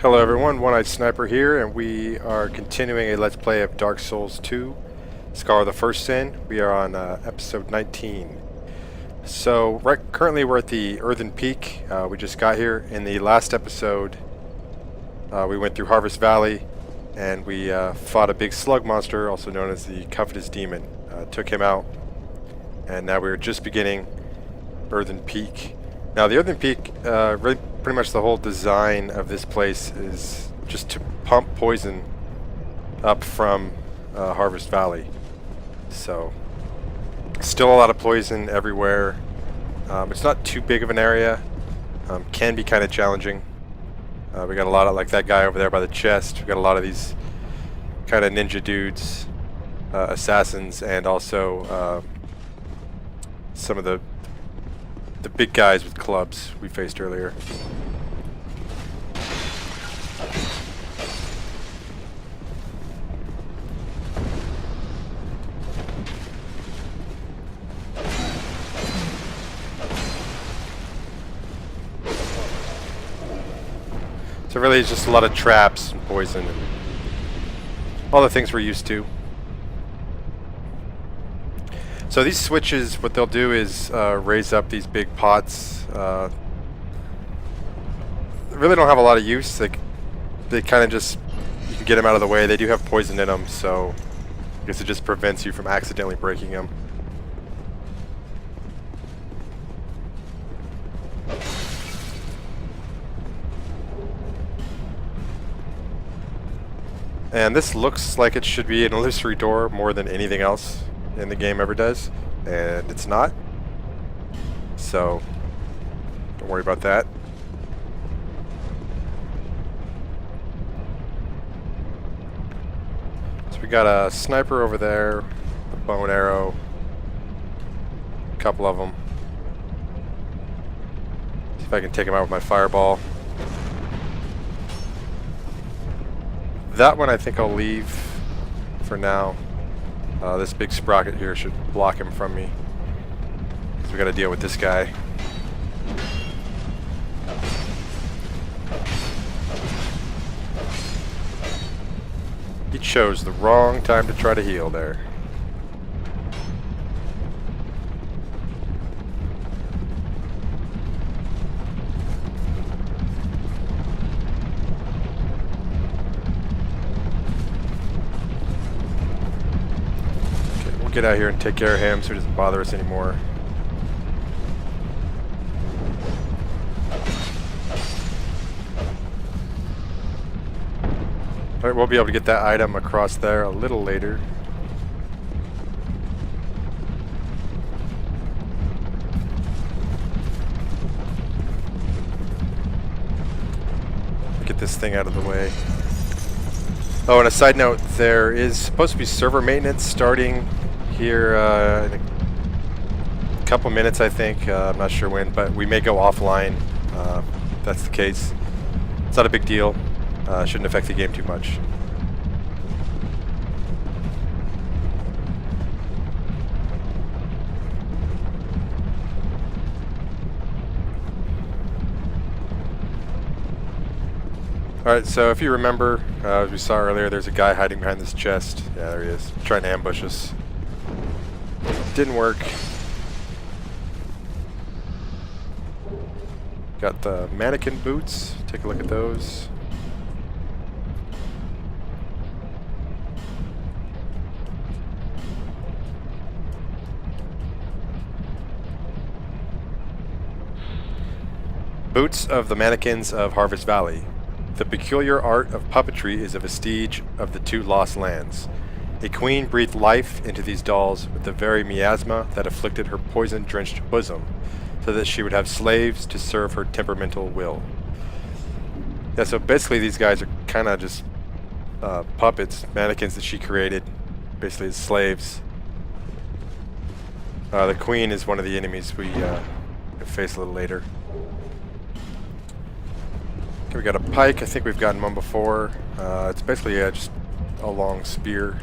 Hello everyone, One-Eyed Sniper here, and we are continuing a Let's Play of Dark Souls 2, Scar of the First Sin. We are on episode 19. So, currently we're at the Earthen Peak. We just got here. In the last episode, we went through Harvest Valley, and we fought a big slug monster, also known as the Covetous Demon. Took him out, and now we're just beginning Earthen Peak. Now, the Earthen Peak, really pretty much the whole design of this place is just to pump poison up from Harvest Valley. So, still a lot of poison everywhere. It's not too big of an area. Can be kind of challenging. We got a lot of, like that guy over there by the chest. We got a lot of these kind of ninja dudes, assassins, and also some of the big guys with clubs we faced earlier. So really it's just a lot of traps and poison and all the things we're used to. So these switches, what they'll do is raise up these big pots. Really don't have a lot of use. They kind of just, you can get them out of the way. They do have poison in them, so I guess it just prevents you from accidentally breaking them. And this looks like it should be an illusory door more than anything else in the game ever does, and it's not, so don't worry about that. So we got a sniper over there, a bow and arrow, a couple of them. See if I can take him out with my fireball. That one I think I'll leave for now. This big sprocket here should block him from me, because we got to deal with this guy. He chose the wrong time to try to heal there. Get out here and take care of him so he doesn't bother us anymore. Alright, we'll be able to get that item across there a little later. Get this thing out of the way. Oh, and a side note, there is supposed to be server maintenance starting here in a couple minutes, I think. I'm not sure when, but we may go offline. If that's the case. It's not a big deal. Shouldn't affect the game too much. Alright, so if you remember, as we saw earlier, there's a guy hiding behind this chest. Yeah, there he is, trying to ambush us. Didn't work. Got the mannequin boots. Take a look at those. Boots of the mannequins of Harvest Valley. The peculiar art of puppetry is a vestige of the two lost lands. A queen breathed life into these dolls with the very miasma that afflicted her poison-drenched bosom, so that she would have slaves to serve her temperamental will. Yeah, so basically these guys are kind of just puppets, mannequins that she created, basically as slaves. The queen is one of the enemies we face a little later. Okay, we got a pike. I think we've gotten one before. It's basically just a long spear.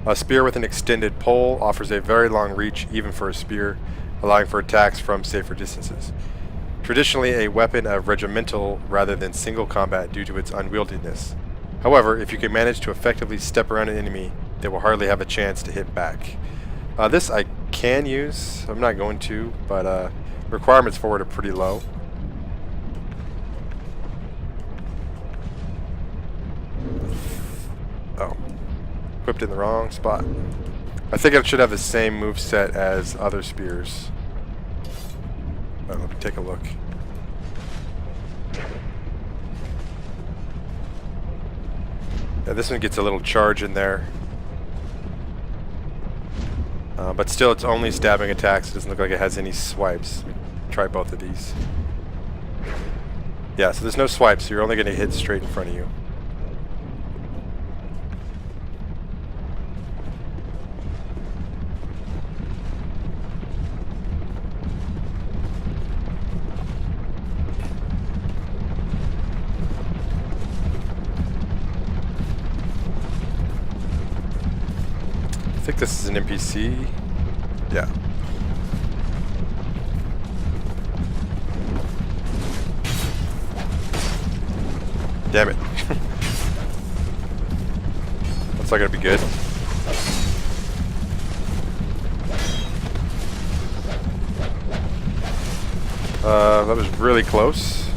A spear with an extended pole offers a very long reach even for a spear, allowing for attacks from safer distances. traditionally a weapon of regimental rather than single combat due to its unwieldiness. However, if you can manage to effectively step around an enemy, they will hardly have a chance to hit back. This I can use. I'm not going to, but requirements for it are pretty low. Oh. Equipped in the wrong spot. I think it should have the same moveset as other spears. Oh, let me take a look. Yeah, this one gets a little charge in there. But still, it's only stabbing attacks. It doesn't look like it has any swipes. Try both of these. Yeah, so there's no swipes, so you're only going to hit straight in front of you. I think this is an NPC. Yeah. Damn it. That's not gonna be good. That was really close.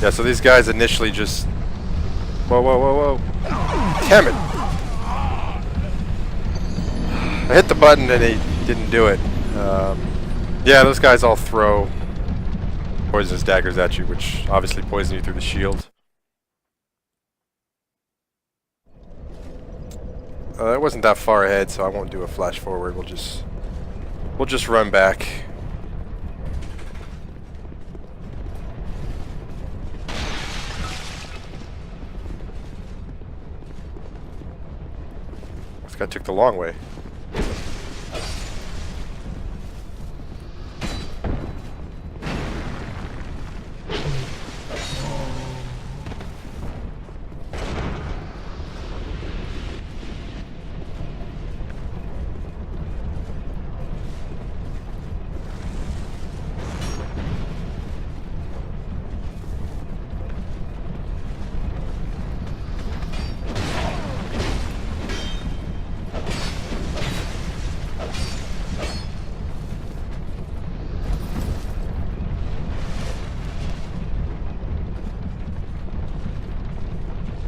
Yeah, so these guys initially just... Whoa, whoa, whoa, whoa. Damn it! I hit the button and he didn't do it. Yeah, those guys all throw poisonous daggers at you, which obviously poison you through the shield. It wasn't that far ahead, so I won't do a flash forward. We'll just run back. This guy took the long way.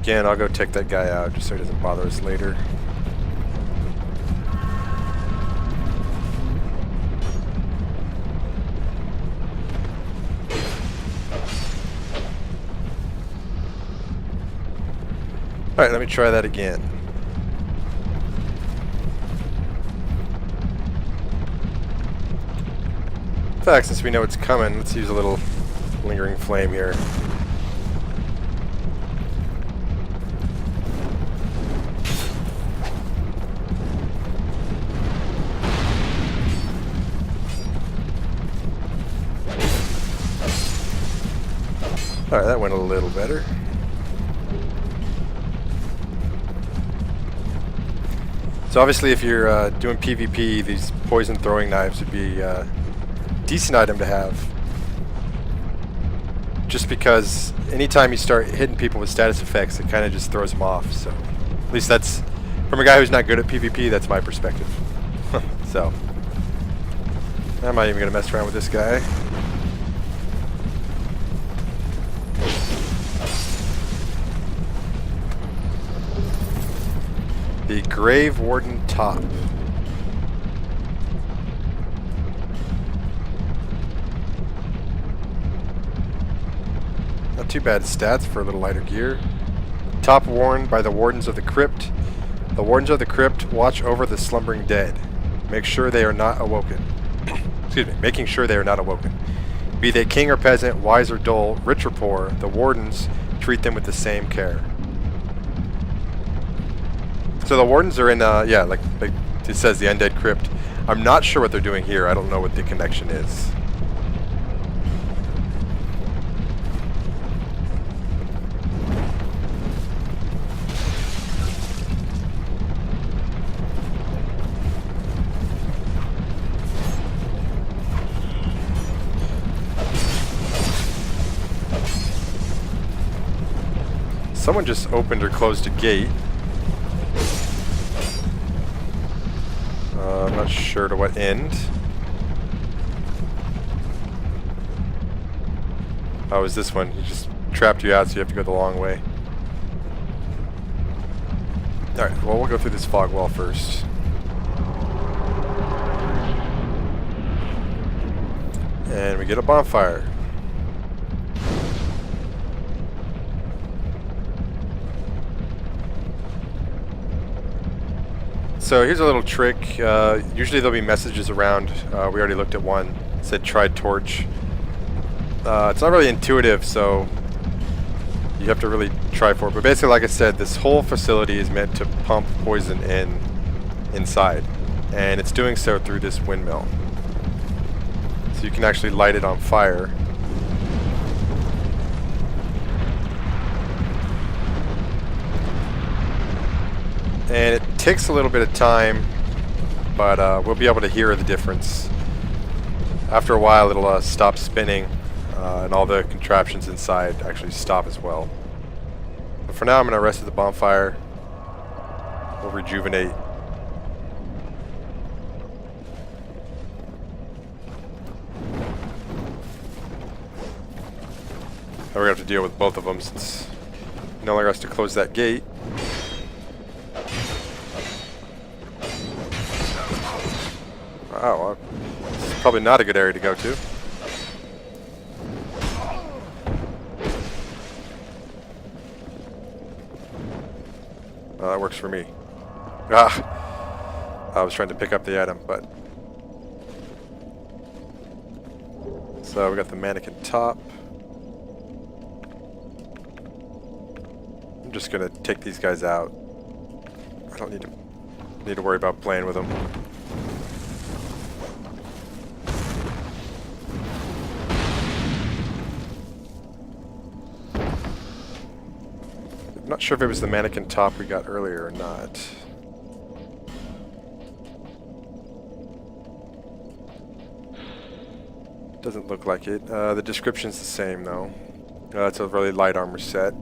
Again, I'll go take that guy out just so he doesn't bother us later. Alright, let me try that again. In fact, since we know it's coming, let's use a little lingering flame here. Alright, that went a little better. So obviously if you're doing PvP, these poison throwing knives would be a decent item to have. Just because anytime you start hitting people with status effects, it kind of just throws them off. So at least that's, from a guy who's not good at PvP, that's my perspective. So, I'm not even going to mess around with this guy. The Grave Warden Top. Not too bad stats for a little lighter gear. Top worn by the Wardens of the Crypt. The Wardens of the Crypt watch over the slumbering dead. Make sure they are not awoken. Excuse me, making sure they are not awoken. Be they king or peasant, wise or dull, rich or poor, the Wardens treat them with the same care. So the Wardens are in, yeah, like it says, the Undead Crypt. I'm not sure what they're doing here. I don't know what the connection is. Someone just opened or closed a gate. I'm not sure to what end. Oh, is this one? He just trapped you out, so you have to go the long way. Alright, well, we'll go through this fog wall first. And we get a bonfire. So here's a little trick. Usually there'll be messages around. We already looked at one. It said try torch. It's not really intuitive, so you have to really try for it. But basically, like I said, this whole facility is meant to pump poison inside. And it's doing so through this windmill. So you can actually light it on fire. And it takes a little bit of time, but we'll be able to hear the difference. After a while, it'll stop spinning, and all the contraptions inside actually stop as well. But for now, I'm going to rest at the bonfire. We'll rejuvenate. Now we're going to have to deal with both of them since no longer has to close that gate. Wow, this is probably not a good area to go to. That works for me. I was trying to pick up the item, but... So we got the mannequin top. I'm just gonna take these guys out. I don't need to worry about playing with them. I'm not sure if it was the mannequin top we got earlier or not. Doesn't look like it. The description's the same though. It's a really light armor set.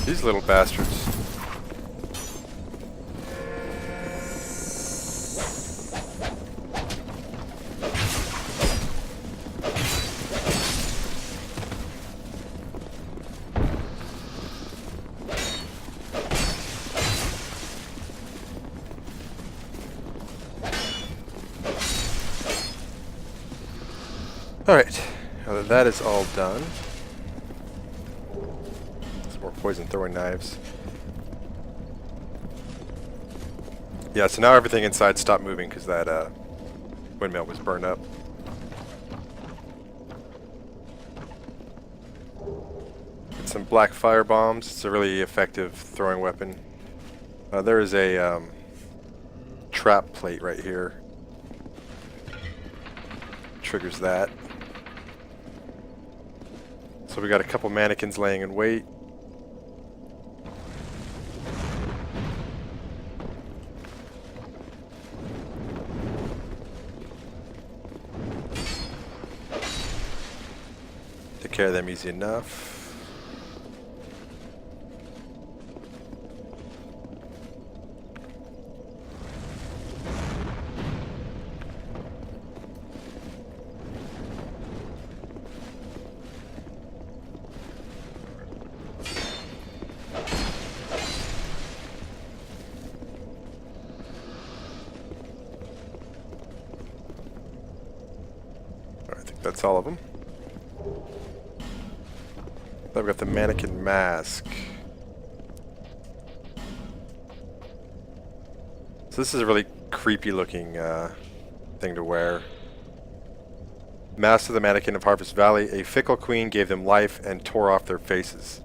These little bastards. Alright, now that that is all done. Some more poison throwing knives. Yeah, so now everything inside stopped moving because that windmill was burned up. Get some black fire bombs. It's a really effective throwing weapon. There is a trap plate right here. Triggers that. So we got a couple mannequins laying in wait. Take care of them easy enough. That's all of them. Then we've got the mannequin mask. So this is a really creepy looking thing to wear. Mask of the mannequin of Harvest Valley. A fickle queen gave them life and tore off their faces.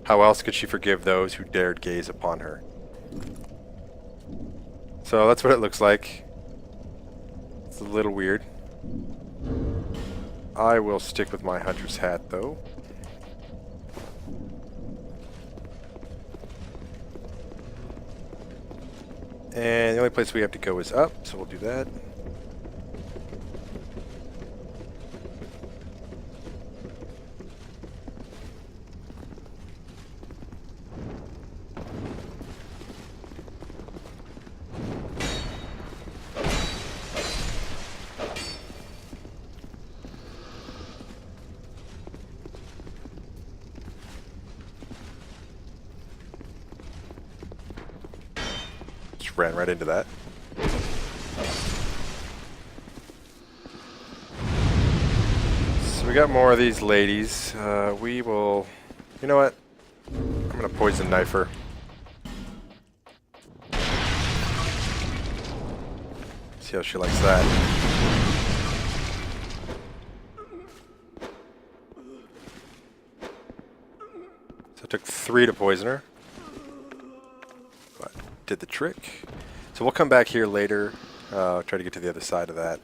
How else could she forgive those who dared gaze upon her? So that's what it looks like. It's a little weird. I will stick with my hunter's hat, though. And the only place we have to go is up, so we'll do that. Ran right into that. So we got more of these ladies. We will... You know what? I'm going to poison knife her. See how she likes that. So it took 3 to poison her. But did the trick. So we'll come back here later, try to get to the other side of that.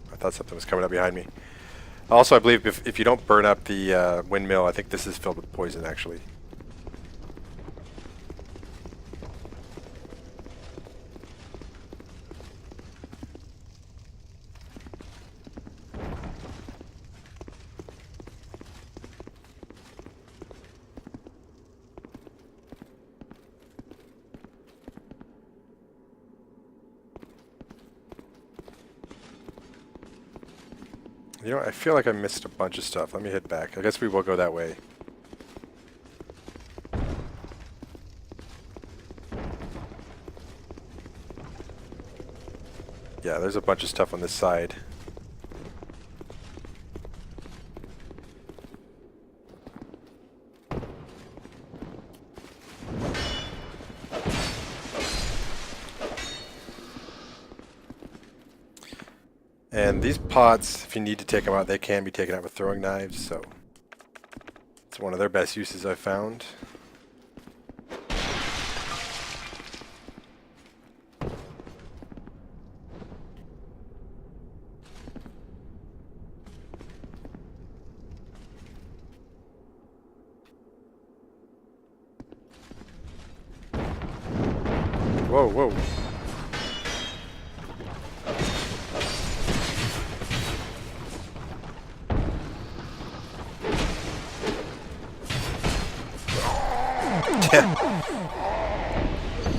I thought something was coming up behind me. Also, I believe if you don't burn up the windmill, I think this is filled with poison, actually. You know, I feel like I missed a bunch of stuff. Let me head back. I guess we will go that way. Yeah, there's a bunch of stuff on this side. And these pots, if you need to take them out, they can be taken out with throwing knives, so it's one of their best uses I've found. Whoa, whoa.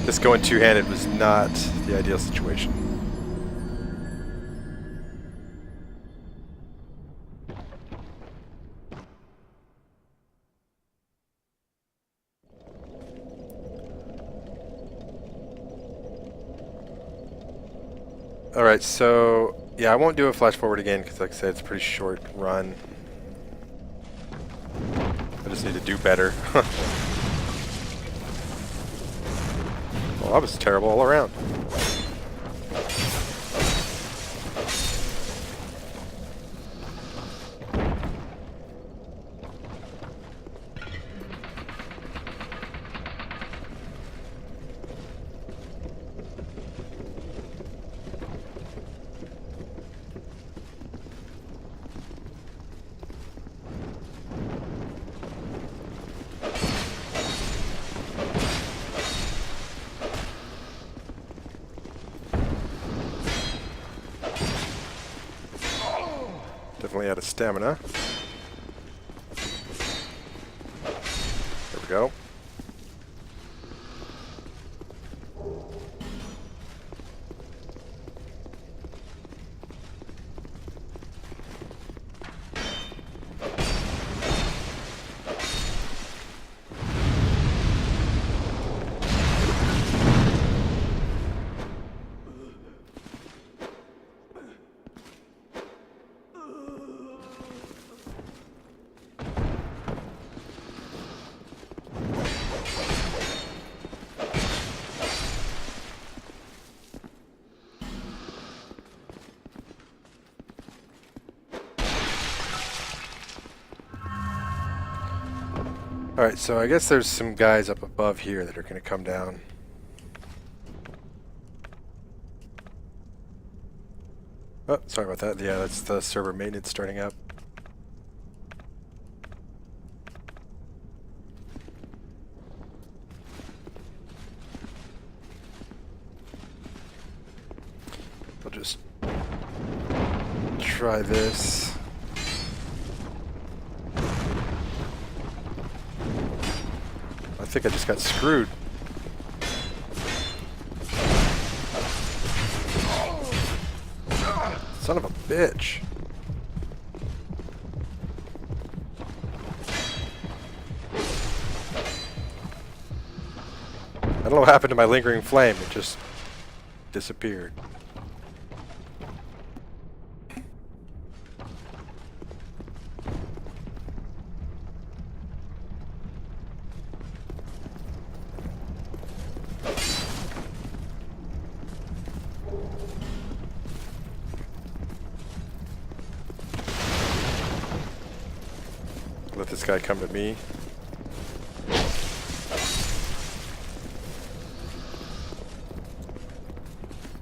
This going two-handed was not the ideal situation. Alright, so yeah, I won't do a flash forward again because like I said, it's a pretty short run. I just need to do better. Well, that was terrible all around. Definitely out of stamina. There we go. Alright, so I guess there's some guys up above here that are going to come down. Oh, sorry about that. Yeah, that's the server maintenance starting up. try this. I think I just got screwed. Son of a bitch. I don't know what happened to my lingering flame. It just disappeared. Let this guy come to me.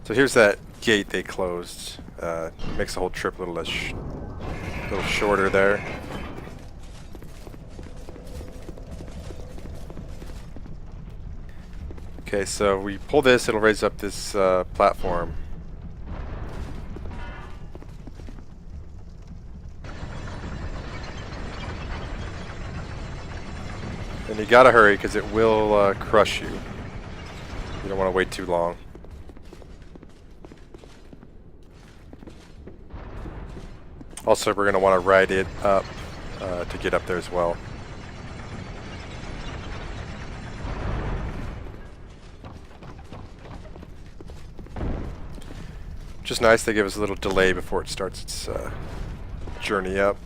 So here's that gate they closed. Makes the whole trip a little shorter there. Okay, so we pull this, it'll raise up this platform. And you gotta hurry because it will crush you. You don't want to wait too long. Also, we're going to want to ride it up to get up there as well. Which is nice, they give us a little delay before it starts its journey up.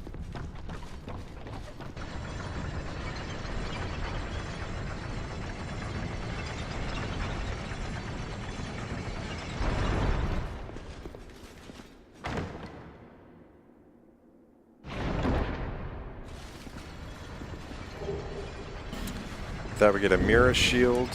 That we get a mirror shield.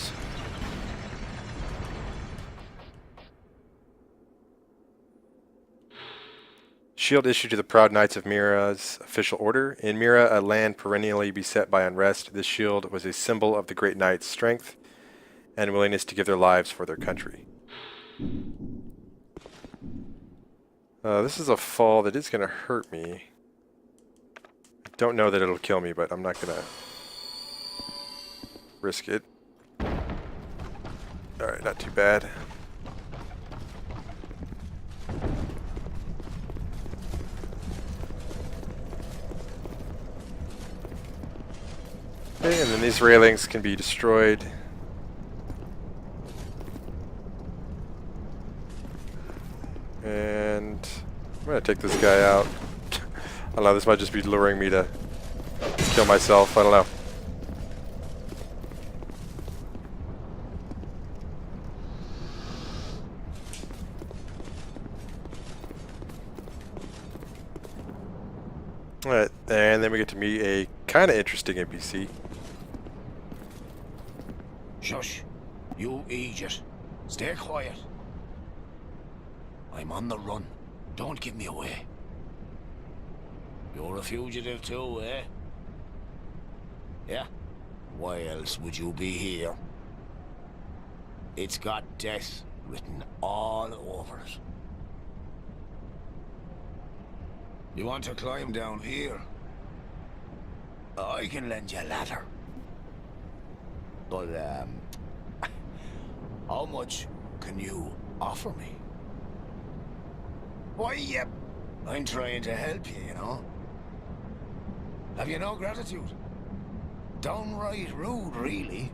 Shield issued to the proud knights of Mira's official order. In Mira, a land perennially beset by unrest, this shield was a symbol of the great knights' strength and willingness to give their lives for their country. This is a fall that is going to hurt me. I don't know that it'll kill me, but I'm not going to risk it. Alright, not too bad. Okay, and then these railings can be destroyed. And I'm gonna take this guy out. I don't know, this might just be luring me to kill myself, I don't know. Alright, and then we get to meet a kind of interesting NPC. Shush, you idiot. Stay quiet. I'm on the run. Don't give me away. You're a fugitive too, eh? Yeah? Why else would you be here? It's got death written all over it. You want to climb down here? I can lend you a ladder. But, how much can you offer me? Why, yep, I'm trying to help you, you know? Have you no gratitude? Downright rude, really.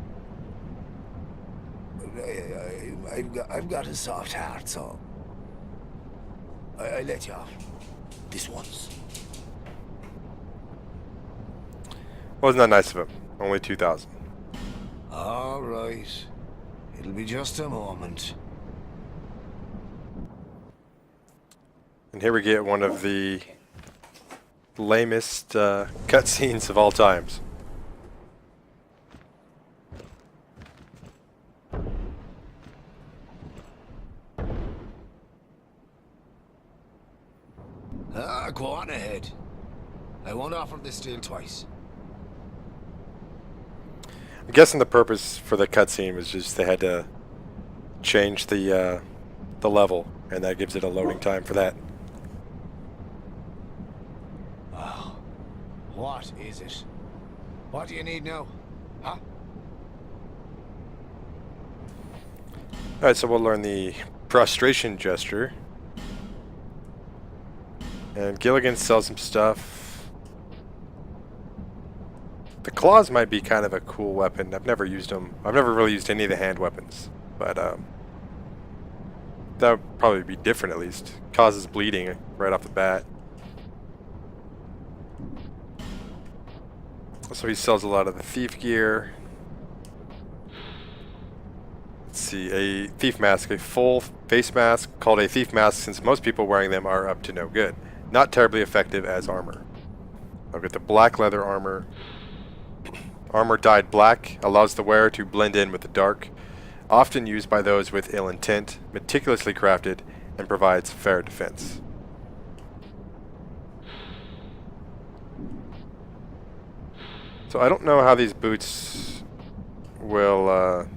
I've got a soft heart, so I let you off. This once. Wasn't that nice of him? Only 2,000. All right. It'll be just a moment. And here we get one of the lamest cutscenes of all times. Go on ahead. I won't offer this deal twice. I'm guessing the purpose for the cutscene was just they had to change the level, and that gives it a loading time for that. What is it? What do you need now? Huh? Alright, so we'll learn the prostration gesture. And Gilligan sells some stuff. The claws might be kind of a cool weapon. I've never used them. I've never really used any of the hand weapons. But that would probably be different at least. Causes bleeding right off the bat. So he sells a lot of the thief gear. Let's see, a thief mask, a full face mask called a thief mask since most people wearing them are up to no good. Not terribly effective as armor. I'll get the black leather armor. Armor dyed black allows the wearer to blend in with the dark, often used by those with ill intent, meticulously crafted, and provides fair defense. So I don't know how these boots will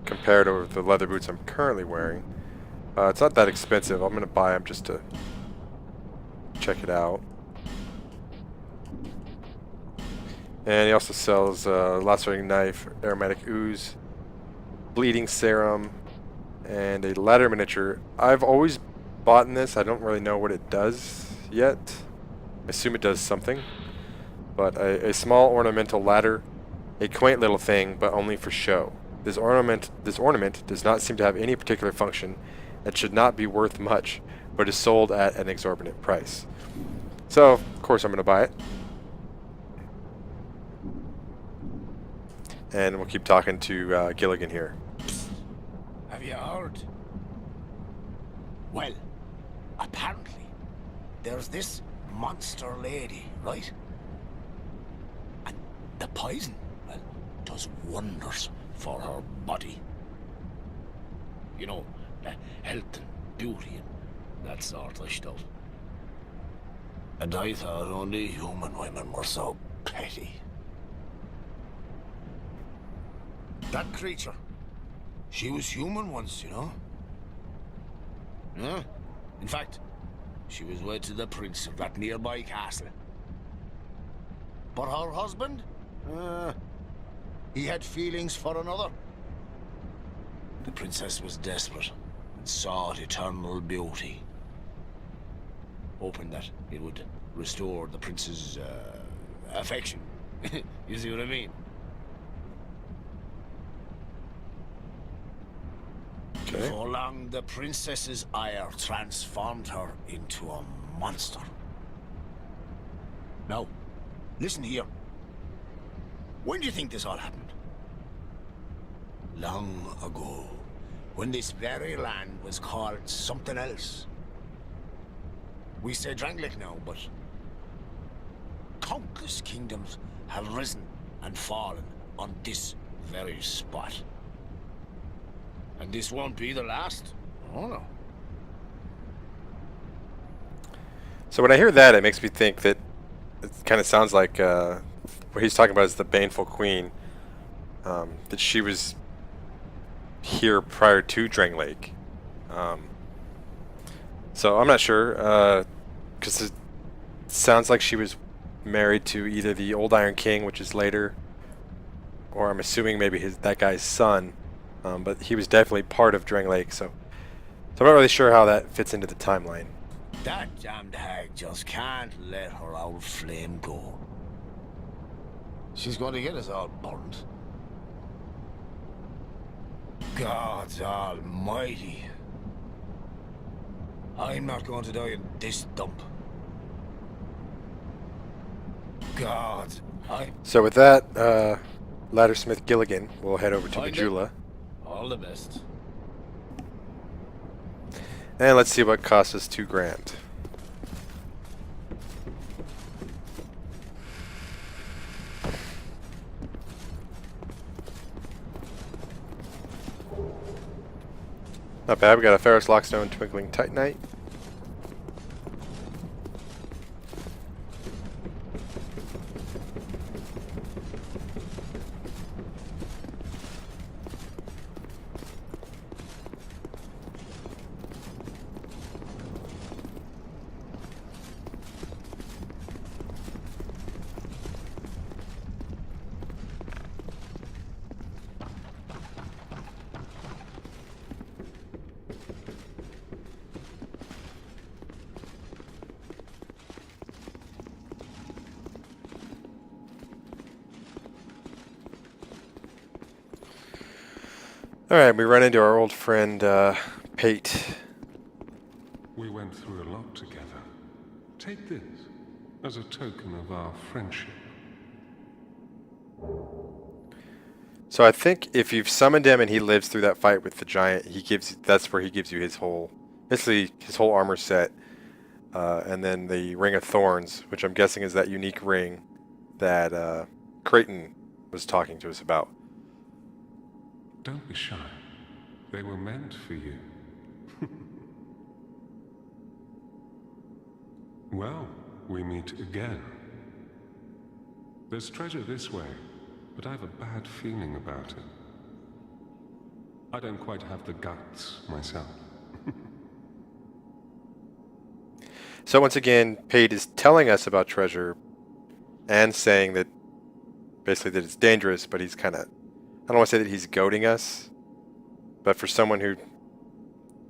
compare to the leather boots I'm currently wearing. It's not that expensive. I'm going to buy them just to check it out. And he also sells lacerating knife, aromatic ooze, bleeding serum, and a ladder miniature. I've always bought in this. I don't really know what it does yet. I assume it does something. But a small ornamental ladder, a quaint little thing, but only for show. This ornament does not seem to have any particular function and should not be worth much, but is sold at an exorbitant price. So, of course, I'm going to buy it. And we'll keep talking to Gilligan here. Have you heard? Well, apparently, there's this monster lady, right? And the poison, well, does wonders for her body. You know, health and beauty and that sort of stuff. And I thought only human women were so petty. That creature, she was human once, you know? Yeah. In fact, she was wed to the prince of that nearby castle. But her husband? He had feelings for another. The princess was desperate and sought eternal beauty, hoping that it would restore the prince's affection. You see what I mean? Okay. Before long, the princess's ire transformed her into a monster. Now, listen here. When do you think this all happened? Long ago, when this very land was called something else. We say Drangleic now, but countless kingdoms have risen and fallen on this very spot. And this won't be the last. Oh no. So when I hear that, it makes me think that it kind of sounds like what he's talking about is the Baneful Queen. That she was here prior to Drangleic. So I'm not sure, because it sounds like she was married to either the Old Iron King, which is later, or I'm assuming maybe that guy's son. But he was definitely part of Drangleic, so I'm not really sure how that fits into the timeline. That damned hag just can't let her old flame go. She's going to get us all burned. God almighty. I'm not going to die in this dump. God, So with that, Laddersmith Gilligan will head over to Majula. All the best. And let's see what costs us $2 grand. Not bad, we got a Ferrous Lockstone Twinkling Titanite. Alright, we run into our old friend, Pate. We went through a lot together. Take this as a token of our friendship. So I think if you've summoned him and he lives through that fight with the giant, that's where he gives you his whole, basically his whole armor set. And then the Ring of Thorns, which I'm guessing is that unique ring that Creighton was talking to us about. Don't be shy. They were meant for you. Well, we meet again. There's treasure this way, but I have a bad feeling about it. I don't quite have the guts myself. So once again, Pate is telling us about treasure and saying that basically that it's dangerous, but he's kind of, I don't want to say that he's goading us, but for someone who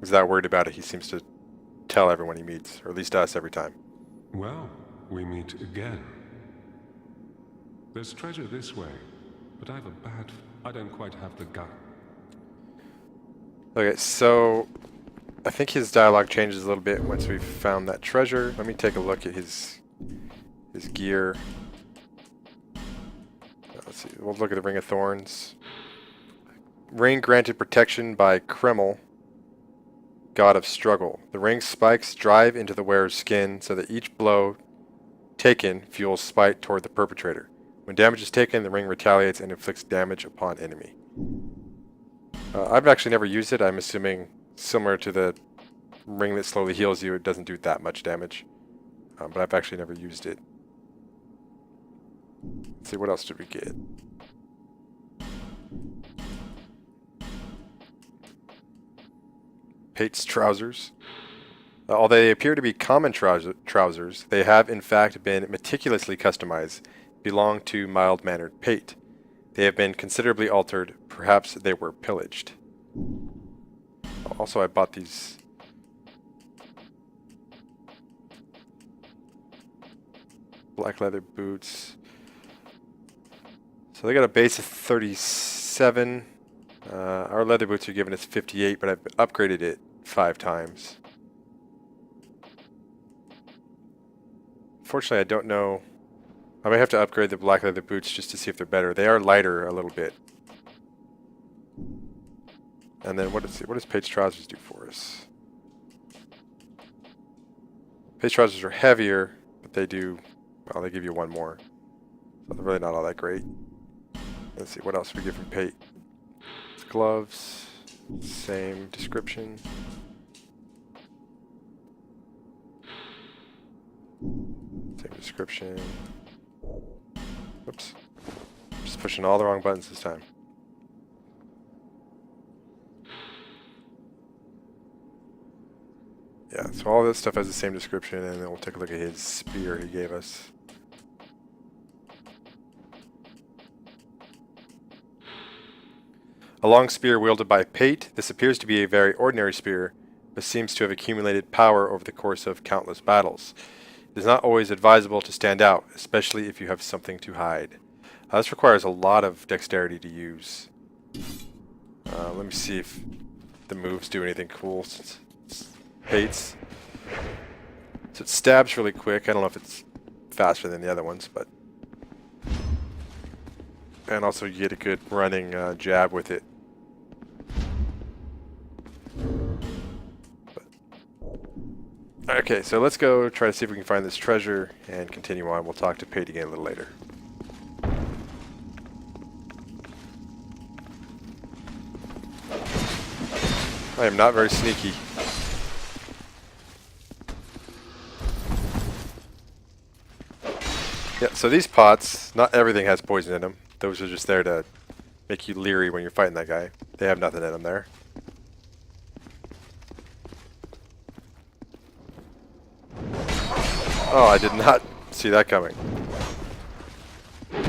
is that worried about it, he seems to tell everyone he meets, or at least us every time. Well, we meet again. There's treasure this way, but I have a bad... I don't quite have the gut. Okay, so I think his dialogue changes a little bit once we've found that treasure. Let me take a look at his gear. Let's see. We'll look at the Ring of Thorns. Ring granted protection by Kreml, god of struggle. The ring's spikes drive into the wearer's skin so that each blow taken fuels spite toward the perpetrator. When damage is taken, the ring retaliates and inflicts damage upon enemy. I've actually never used it. I'm assuming similar to the ring that slowly heals you, it doesn't do that much damage. But I've actually never used it. Let's see, what else did we get? Pate's trousers. Although they appear to be common trousers, they have in fact been meticulously customized, belong to mild-mannered Pate. They have been considerably altered. Perhaps they were pillaged. Also, I bought these black leather boots. So they got a base of 37. Our leather boots are given us 58, but I've upgraded it 5 times. Fortunately, I don't know. I may have to upgrade the black leather boots just to see if they're better. They are lighter a little bit. And then what does Pate's trousers do for us? Pate's trousers are heavier, but they do, well, they give you 1 more. So they're really not all that great. Let's see, what else we get from Pate? It's gloves, same description. Same description. Oops. Just pushing all the wrong buttons this time. Yeah, so all this stuff has the same description, and then we'll take a look at his spear he gave us. A long spear wielded by Pate. This appears to be a very ordinary spear, but seems to have accumulated power over the course of countless battles. It is not always advisable to stand out, especially if you have something to hide. This requires a lot of dexterity to use. Let me see if the moves do anything cool. Pate's. So it stabs really quick. I don't know if it's faster than the other ones, but... And also you get a good running jab with it. Okay, so let's go try to see if we can find this treasure and continue on. We'll talk to Pate again a little later. I am not very sneaky. Yeah, so these pots, not everything has poison in them. Those are just there to make you leery when you're fighting that guy. They have nothing in them there. Oh, I did not see that coming. I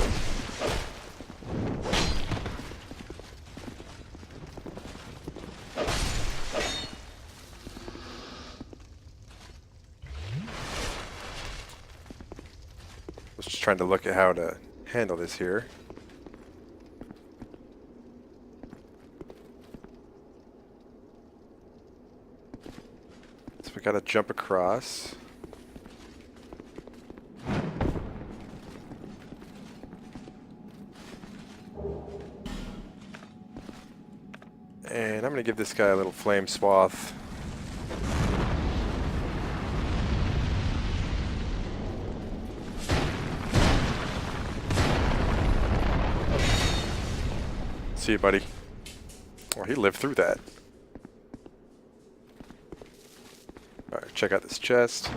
was just trying to look at how to handle this here. So we gotta jump across. And I'm gonna give this guy a little flame swath. See you, buddy. Oh, he lived through that. Alright, check out this chest.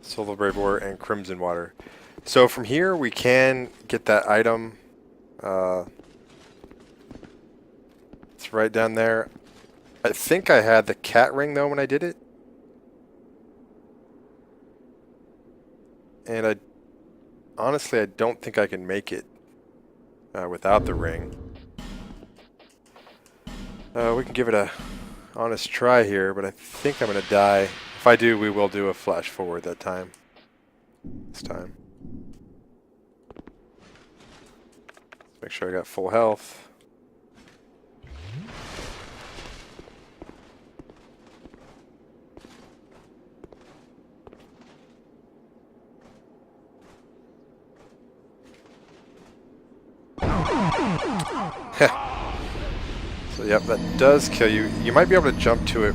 Soul of Brave War and Crimson Water. So from here we can get that item. It's right down there. I think I had the cat ring though when I did it. And honestly I don't think I can make it without the ring. We can give it a honest try here, but I think I'm gonna die. If I do, we will do a flash forward that time. This time. Let's make sure I got full health. So yep, that does kill you. You might be able to jump to it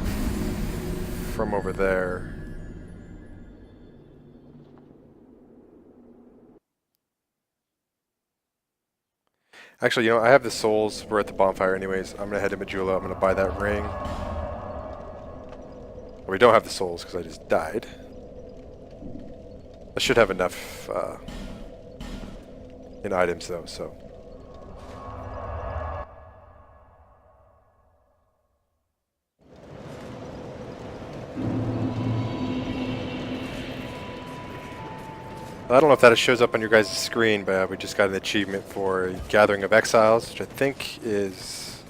from over there. Actually, you know, I have the souls. We're at the bonfire anyways. I'm gonna head to Majula. I'm gonna buy that ring. We don't have the souls because I just died. I should have enough in items though, so. I don't know if that shows up on your guys' screen, but we just got an achievement for Gathering of Exiles, which I think is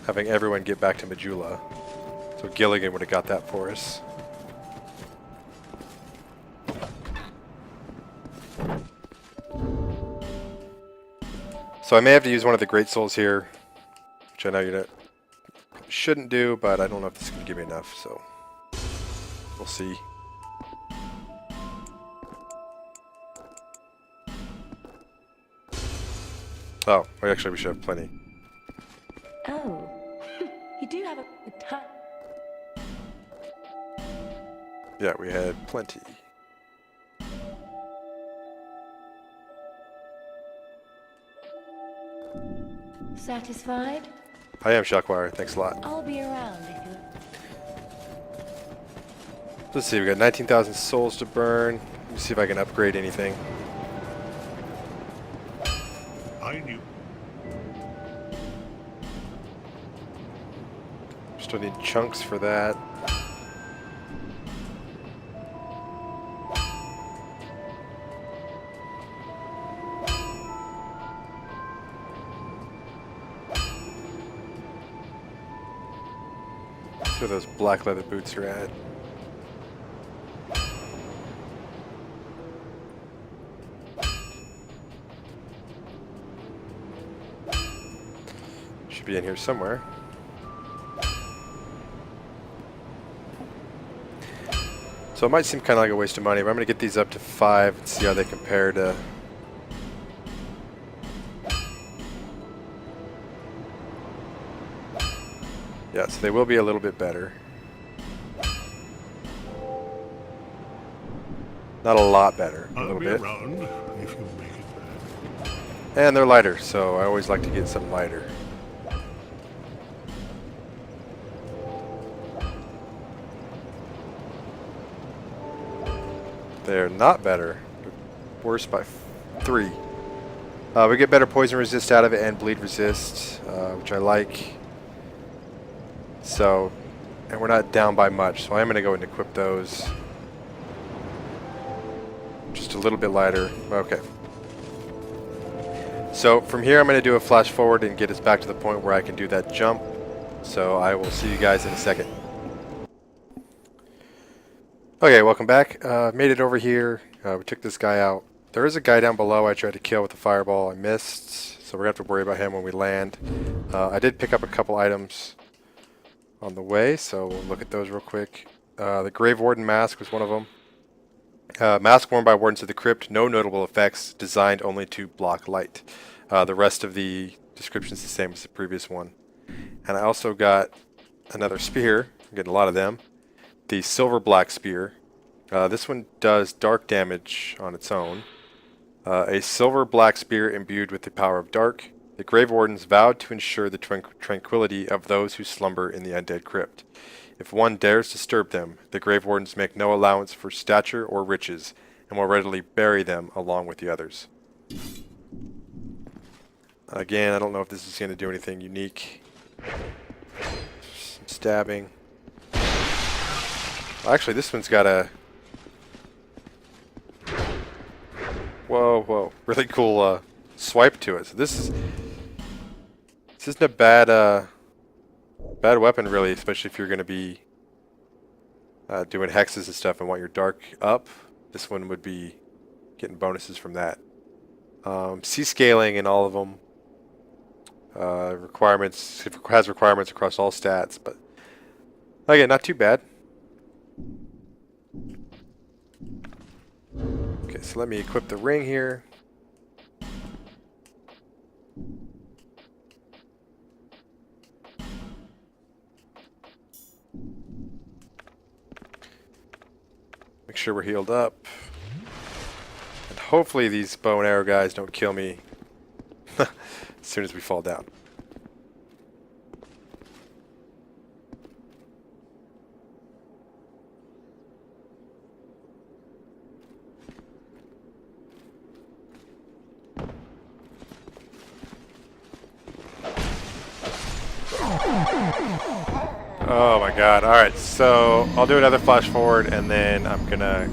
having everyone get back to Majula. So Gilligan would have got that for us. So I may have to use one of the Great Souls here, which I know you shouldn't do, but I don't know if this is going to give me enough, so we'll see. Oh, actually we should have plenty. Oh, you do have a ton. Yeah, we had plenty. Satisfied? I am, Shockwire. Thanks a lot. I'll be around if you... Let's see, we got 19,000 souls to burn. Let me see if I can upgrade anything. I knew. Still need chunks for that. See where those black leather boots are at. Should be in here somewhere. So it might seem kind of like a waste of money, but I'm going to get these up to 5 and see how they compare to... Yeah, so they will be a little bit better. Not a lot better, a little bit. Around if you make it back. And they're lighter, so I always like to get some lighter. They're not better. They're worse by 3. We get better poison resist out of it and bleed resist, which I like. So, and we're not down by much, so I am going to go and equip those. Just a little bit lighter. Okay. So from here I'm going to do a flash forward and get us back to the point where I can do that jump. So I will see you guys in a second. Okay, welcome back. Made it over here. We took this guy out. There is a guy down below I tried to kill with a fireball. I missed, so we're going to have to worry about him when we land. I did pick up a couple items on the way, so we'll look at those real quick. The Grave Warden mask was one of them. Mask worn by Wardens of the Crypt, no notable effects, designed only to block light. The rest of the description is the same as the previous one. And I also got another spear. I'm getting a lot of them. The Silver Black Spear. This one does dark damage on its own. A Silver Black Spear imbued with the power of dark. The Grave Wardens vowed to ensure the tranquility of those who slumber in the undead crypt. If one dares disturb them, the Grave Wardens make no allowance for stature or riches, and will readily bury them along with the others. Again, I don't know if this is going to do anything unique. Some stabbing. Actually, this one's got a... Whoa, whoa. Really cool swipe to it. So this isn't a bad weapon, really, especially if you're going to be doing hexes and stuff and want your dark up. This one would be getting bonuses from that. C-scaling in all of them. Requirements, it has requirements across all stats, but again, not too bad. Okay, so let me equip the ring here. Make sure we're healed up. And hopefully these bow and arrow guys don't kill me as soon as we fall down. Oh my god. Alright, so I'll do another flash forward and then I'm gonna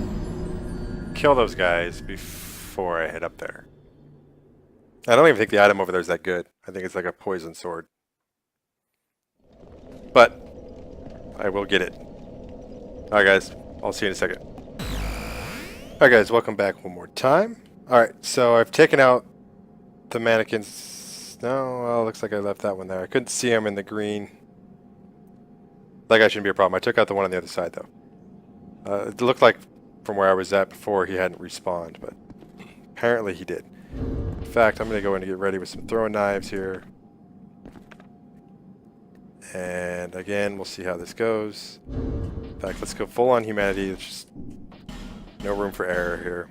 kill those guys before I head up there. I don't even think the item over there is that good. I think it's like a poison sword. But I will get it. Alright guys, I'll see you in a second. Alright guys, welcome back one more time. Alright, so I've taken out the mannequins. No, well, looks like I left that one there. I couldn't see them in the green. That guy shouldn't be a problem. I took out the one on the other side, though. It looked like from where I was at before he hadn't respawned, but apparently he did. In fact, I'm going to go in and get ready with some throwing knives here. And again, we'll see how this goes. In fact, let's go full on humanity. There's just no room for error here.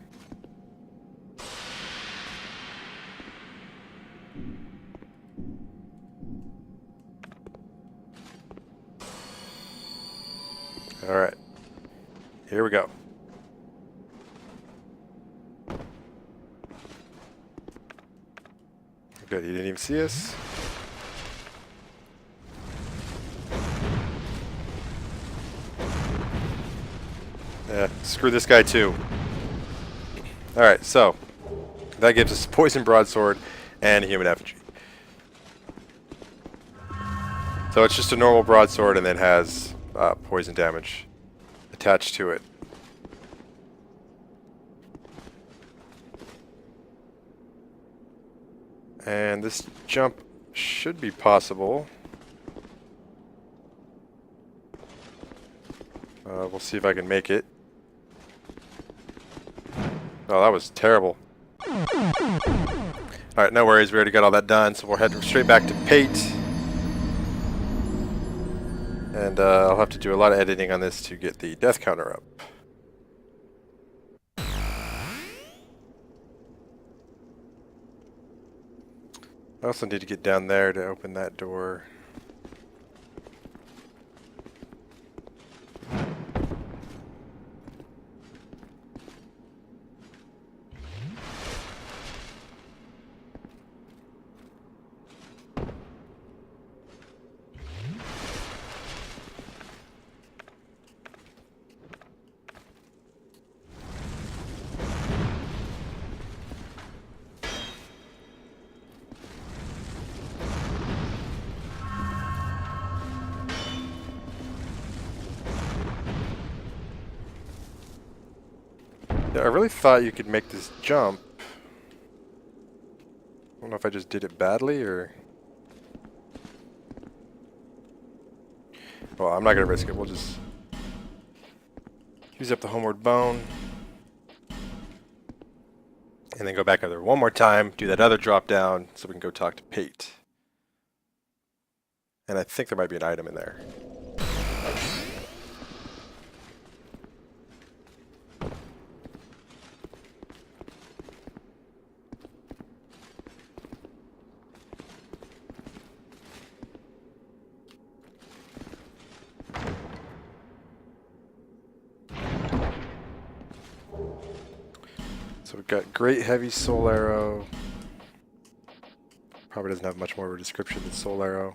Alright, here we go. Good, he didn't even see us. Yeah, screw this guy too. Alright, so that gives us poison broadsword and a human effigy. So it's just a normal broadsword and then has poison damage attached to it. And this jump should be possible. We'll see if I can make it. Oh, that was terrible. Alright, no worries, we already got all that done, so we'll head straight back to Pate. And I'll have to do a lot of editing on this to get the death counter up. I also need to get down there to open that door. Yeah, I really thought you could make this jump. I don't know if I just did it badly or... Well, I'm not going to risk it. We'll just use up the homeward bone. And then go back over there one more time, do that other drop down so we can go talk to Pate. And I think there might be an item in there. So we've got Great Heavy Soul Arrow. Probably doesn't have much more of a description than Soul Arrow.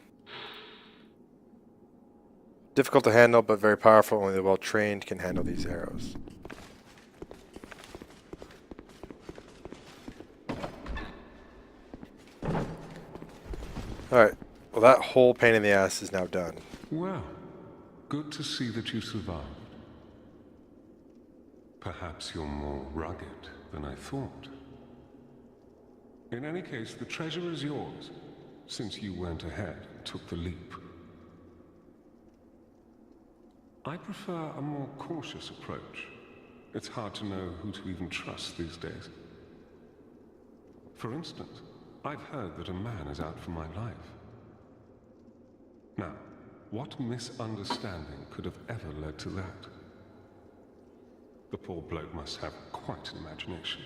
Difficult to handle, but very powerful. Only the well-trained can handle these arrows. Alright, well that whole pain in the ass is now done. Well, good to see that you survived. Perhaps you're more rugged than I thought. In any case, the treasure is yours, since you went ahead and took the leap. I prefer a more cautious approach. It's hard to know who to even trust these days. For instance, I've heard that a man is out for my life. Now, what misunderstanding could have ever led to that? The poor bloke must have quite an imagination.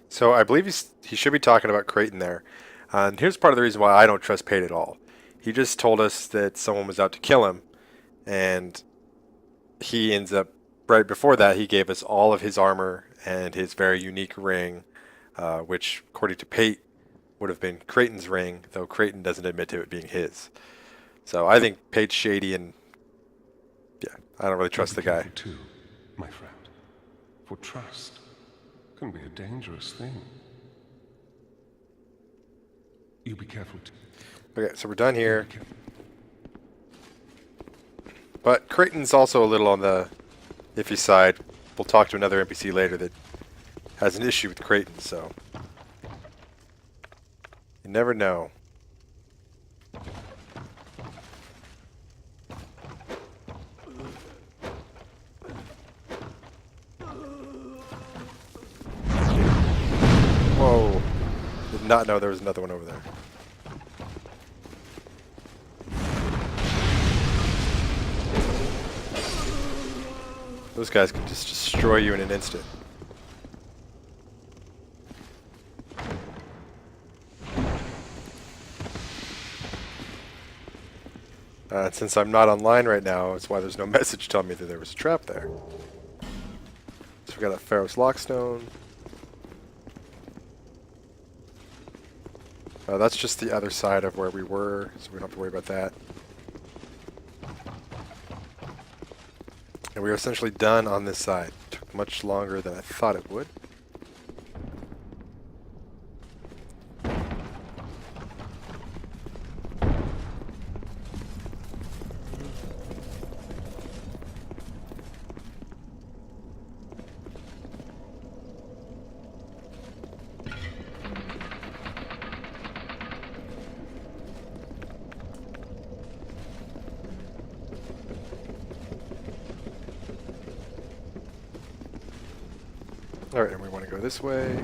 So I believe he should be talking about Creighton there. And here's part of the reason why I don't trust Pate at all. He just told us that someone was out to kill him. And he ends up, right before that, he gave us all of his armor and his very unique ring, which, according to Pate, would have been Creighton's ring, though Creighton doesn't admit to it being his. So I think Pate's shady, and yeah, I don't really trust the guy. Too, my friend. For trust can be a dangerous thing. You be careful too. Okay, so we're done here. But Creighton's also a little on the iffy side. We'll talk to another NPC later that has an issue with Creighton, so you never know. Whoa. Did not know there was another one over there. Those guys can just destroy you in an instant. Since I'm not online right now, that's why there's no message telling me that there was a trap there. So we got a Pharaoh's Lockstone. That's just the other side of where we were, so we don't have to worry about that. And we were essentially done on this side. Took much longer than I thought it would. Alright, and we want to go this way.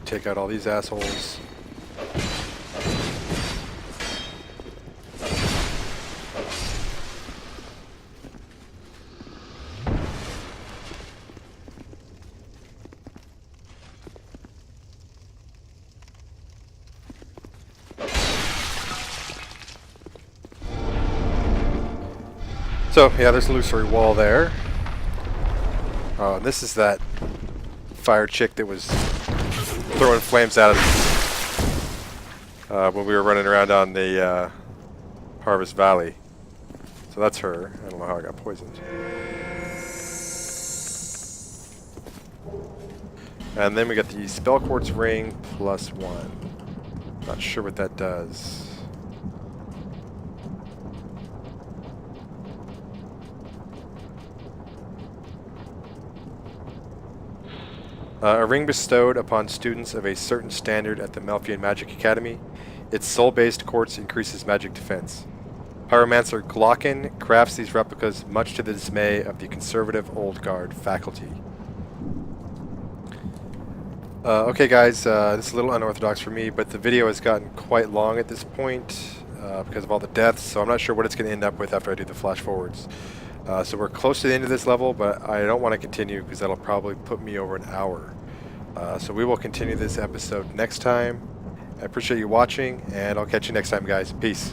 Take out all these assholes. So, yeah, there's an illusory wall there. Oh, and this is that fire chick that was throwing flames at us when we were running around on the Harvest Valley. So that's her. I don't know how I got poisoned. And then we got the Spell Quartz Ring +1. Not sure what that does. A ring bestowed upon students of a certain standard at the Melfian Magic Academy. Its soul-based quartz increases magic defense. Pyromancer Glocken crafts these replicas much to the dismay of the conservative Old Guard faculty. Okay guys, this is a little unorthodox for me, but the video has gotten quite long at this point because of all the deaths, so I'm not sure what it's going to end up with after I do the flash forwards. So we're close to the end of this level, but I don't want to continue because that'll probably put me over an hour. So we will continue this episode next time. I appreciate you watching, and I'll catch you next time, guys. Peace.